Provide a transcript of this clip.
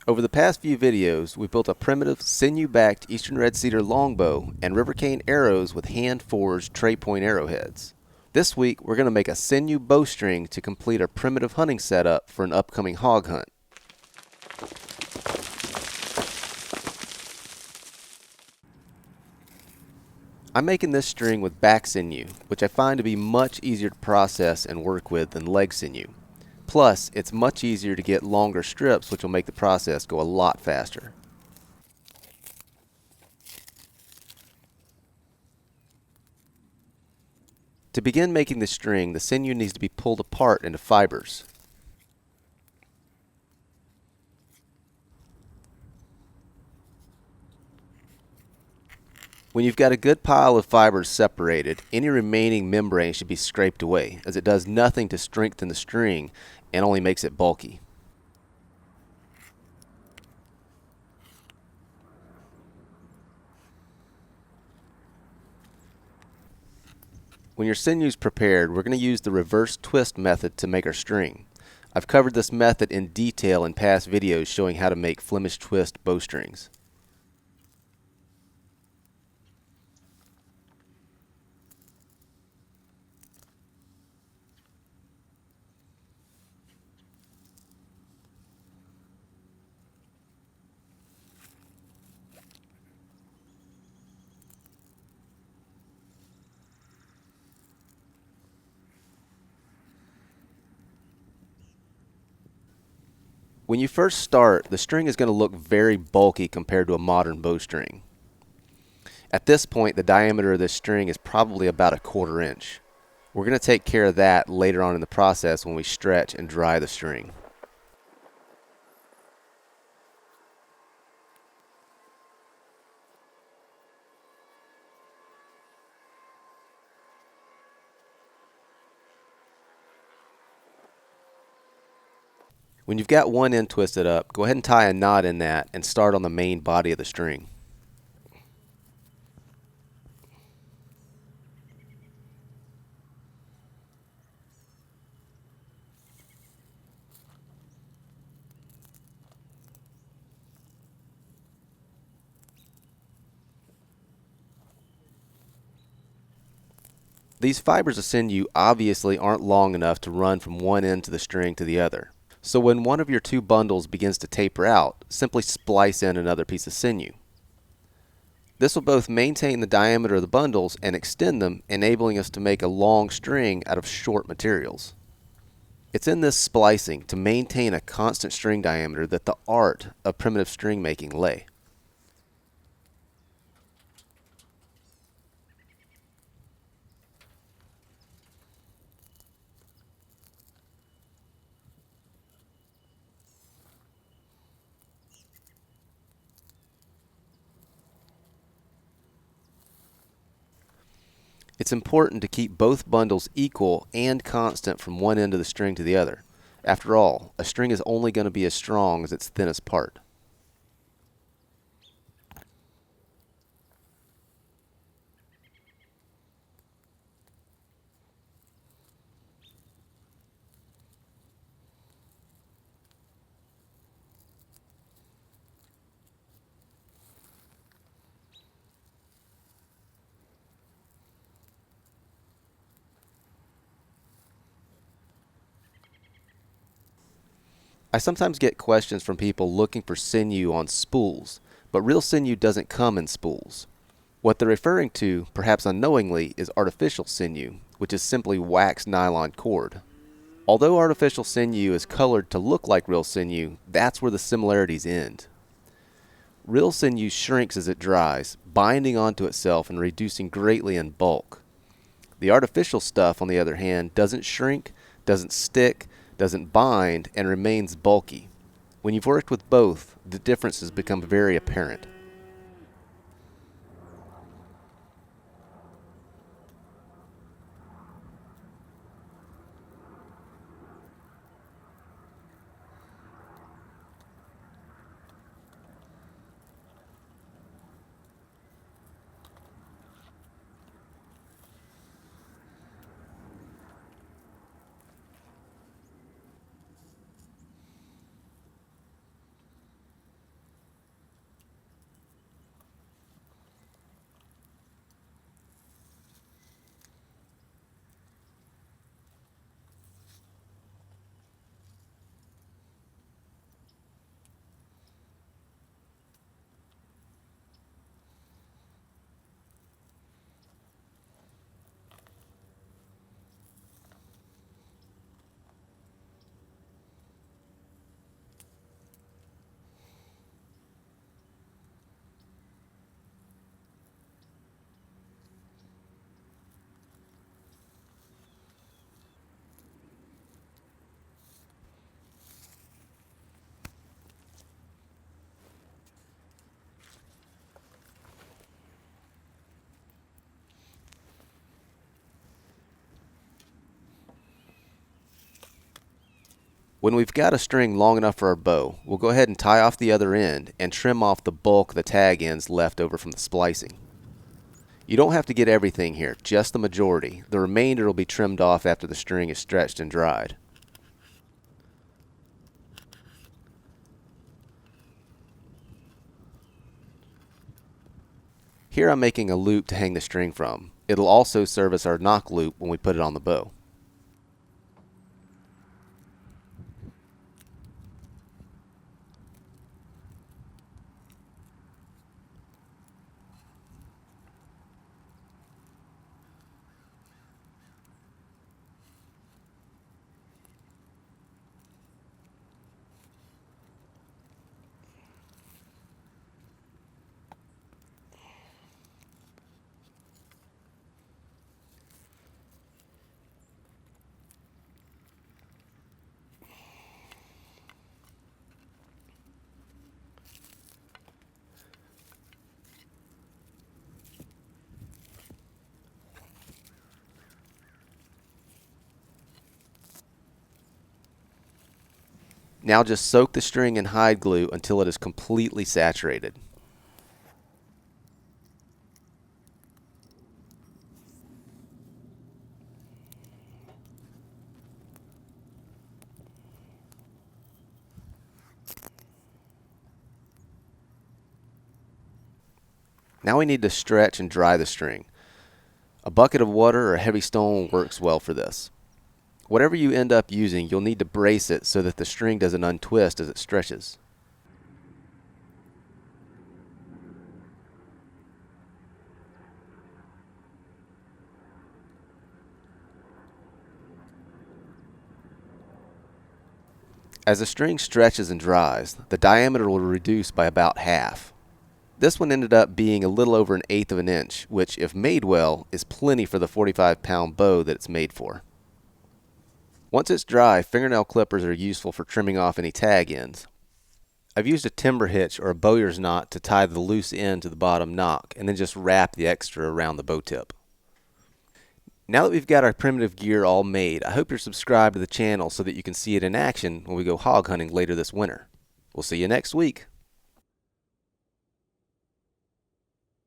Over the past few videos, we built a primitive sinew-backed eastern red cedar longbow and river cane arrows with hand-forged tray point arrowheads. This week, we're going to make a sinew bowstring to complete a primitive hunting setup for an upcoming hog hunt. I'm making this string with back sinew, which I find to be much easier to process and work with than leg sinew. Plus, it's much easier to get longer strips, which will make the process go a lot faster. To begin making the string, the sinew needs to be pulled apart into fibers. When you've got a good pile of fibers separated, any remaining membrane should be scraped away, as it does nothing to strengthen the string and only makes it bulky. When your sinew's prepared, we're going to use the reverse twist method to make our string. I've covered this method in detail in past videos showing how to make Flemish twist bowstrings. When you first start, the string is going to look very bulky compared to a modern bowstring. At this point, the diameter of this string is probably about a 1/4 inch. We're going to take care of that later on in the process when we stretch and dry the string. When you've got one end twisted up, go ahead and tie a knot in that and start on the main body of the string. These fibers of sinew obviously aren't long enough to run from one end of the string to the other. So when one of your two bundles begins to taper out, simply splice in another piece of sinew. This will both maintain the diameter of the bundles and extend them, enabling us to make a long string out of short materials. It's in this splicing to maintain a constant string diameter that the art of primitive string making lay. It's important to keep both bundles equal and constant from one end of the string to the other. After all, a string is only going to be as strong as its thinnest part. I sometimes get questions from people looking for sinew on spools, but real sinew doesn't come in spools. What they're referring to, perhaps unknowingly, is artificial sinew, which is simply waxed nylon cord. Although artificial sinew is colored to look like real sinew, that's where the similarities end. Real sinew shrinks as it dries, binding onto itself and reducing greatly in bulk. The artificial stuff, on the other hand, doesn't shrink, doesn't stick, doesn't bind, and remains bulky. When you've worked with both, the differences become very apparent. When we've got a string long enough for our bow, we'll go ahead and tie off the other end and trim off the bulk of the tag ends left over from the splicing. You don't have to get everything here, just the majority. The remainder will be trimmed off after the string is stretched and dried. Here I'm making a loop to hang the string from. It'll also serve as our knock loop when we put it on the bow. Now just soak the string in hide glue until it is completely saturated. Now we need to stretch and dry the string. A bucket of water or a heavy stone works well for this. Whatever you end up using, you'll need to brace it so that the string doesn't untwist as it stretches. As the string stretches and dries, the diameter will reduce by about half. This one ended up being a little over 1/8 of an inch, which, if made well, is plenty for the 45-pound bow that it's made for. Once it's dry, fingernail clippers are useful for trimming off any tag ends. I've used a timber hitch or a bowyer's knot to tie the loose end to the bottom nock and then just wrap the extra around the bow tip. Now that we've got our primitive gear all made, I hope you're subscribed to the channel so that you can see it in action when we go hog hunting later this winter. We'll see you next week.